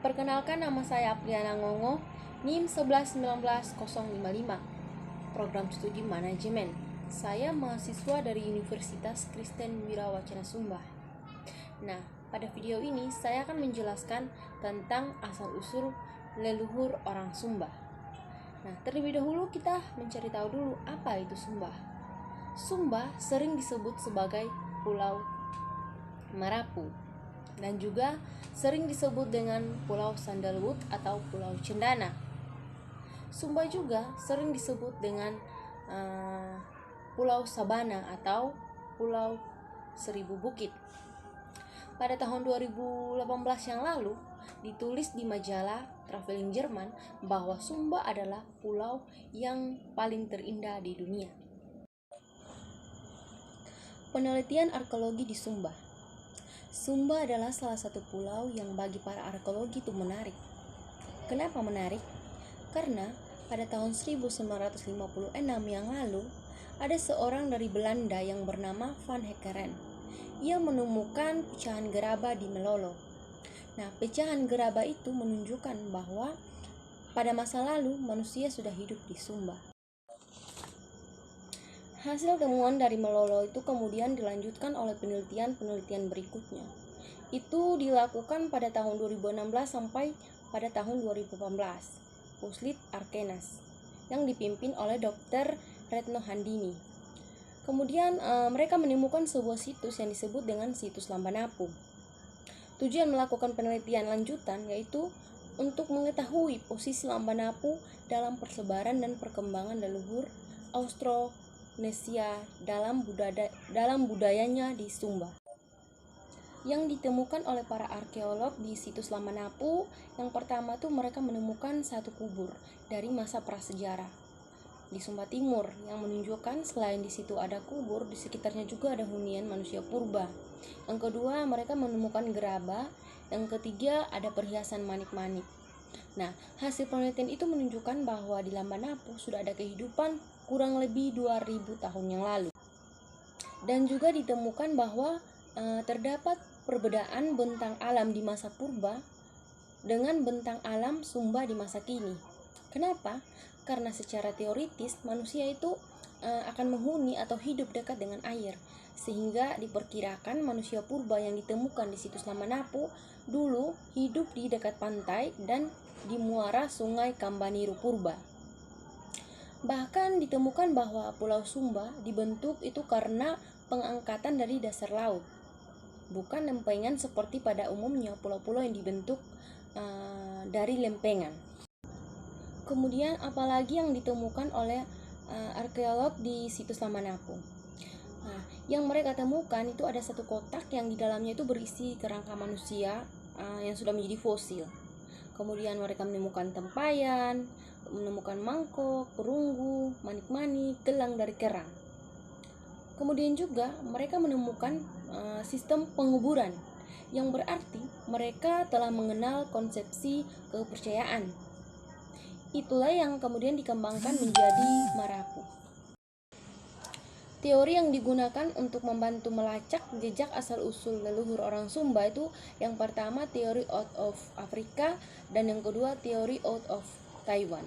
Perkenalkan, nama saya Apriana Ngongo, NIM 1119055, Program Studi Manajemen. Saya mahasiswa dari Universitas Kristen Wirawacana Sumba. Nah, pada video ini saya akan menjelaskan tentang asal-usul leluhur orang Sumba. Nah, terlebih dahulu kita mencari tahu dulu apa itu Sumba. Sumba sering disebut sebagai Pulau Marapu dan juga sering disebut dengan Pulau Sandalwood atau Pulau Cendana. Sumba juga sering disebut dengan Pulau Sabana atau Pulau Seribu Bukit. Pada tahun 2018 yang lalu, ditulis di majalah Traveling Jerman bahwa Sumba adalah pulau yang paling terindah di dunia. Penelitian arkeologi di Sumba. Sumba adalah salah satu pulau yang bagi para arkeologi itu menarik. Kenapa menarik? Karena pada tahun 1956 yang lalu, ada seorang dari Belanda yang bernama Van Hekkeren. Ia menemukan pecahan geraba di Melolo. Nah, pecahan geraba itu menunjukkan bahwa pada masa lalu manusia sudah hidup di Sumba. Hasil temuan dari Melolo itu kemudian dilanjutkan oleh penelitian berikutnya. Itu dilakukan pada tahun 2016 sampai pada tahun 2018. Puslit Arkenas yang dipimpin oleh Dr. Retno Handini. Kemudian mereka menemukan sebuah situs yang disebut dengan situs Lambanapu. Tujuan melakukan penelitian lanjutan yaitu untuk mengetahui posisi Lambanapu dalam persebaran dan perkembangan leluhur Austronesia dalam budayanya di Sumba. Yang ditemukan oleh para arkeolog di situs Lambanapu, yang pertama tuh mereka menemukan satu kubur dari masa prasejarah di Sumba Timur yang menunjukkan selain di situ ada kubur, di sekitarnya juga ada hunian manusia purba. Yang kedua, mereka menemukan geraba. Yang ketiga, ada perhiasan manik-manik. Nah, hasil penelitian itu menunjukkan bahwa di Lambanapu sudah ada kehidupan kurang lebih 2000 tahun yang lalu. Dan juga ditemukan bahwa terdapat perbedaan bentang alam di masa purba dengan bentang alam Sumba di masa kini. Kenapa? Karena secara teoritis manusia itu akan menghuni atau hidup dekat dengan air, sehingga diperkirakan manusia purba yang ditemukan di situs Lambanapu dulu hidup di dekat pantai dan di muara sungai Kambaniru Purba. Bahkan ditemukan bahwa Pulau Sumba dibentuk itu karena pengangkatan dari dasar laut, bukan lempengan seperti pada umumnya pulau-pulau yang dibentuk dari lempengan. Kemudian apalagi yang ditemukan oleh arkeolog di situs Lambanapu. Nah, yang mereka temukan itu ada satu kotak yang di dalamnya itu berisi kerangka manusia yang sudah menjadi fosil. Kemudian mereka menemukan tempayan, menemukan mangkok, perunggu, manik-manik, gelang dari kerang. Kemudian juga mereka menemukan sistem penguburan yang berarti mereka telah mengenal konsepsi kepercayaan. Itulah yang kemudian dikembangkan menjadi Marapu. Teori yang digunakan untuk membantu melacak jejak asal-usul leluhur orang Sumba itu yang pertama teori out of Afrika dan yang kedua teori out of Taiwan.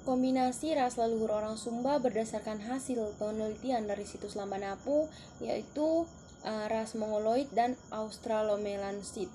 Kombinasi ras leluhur orang Sumba berdasarkan hasil penelitian dari situs Lambanapu yaitu ras Mongoloid dan Australomelancid.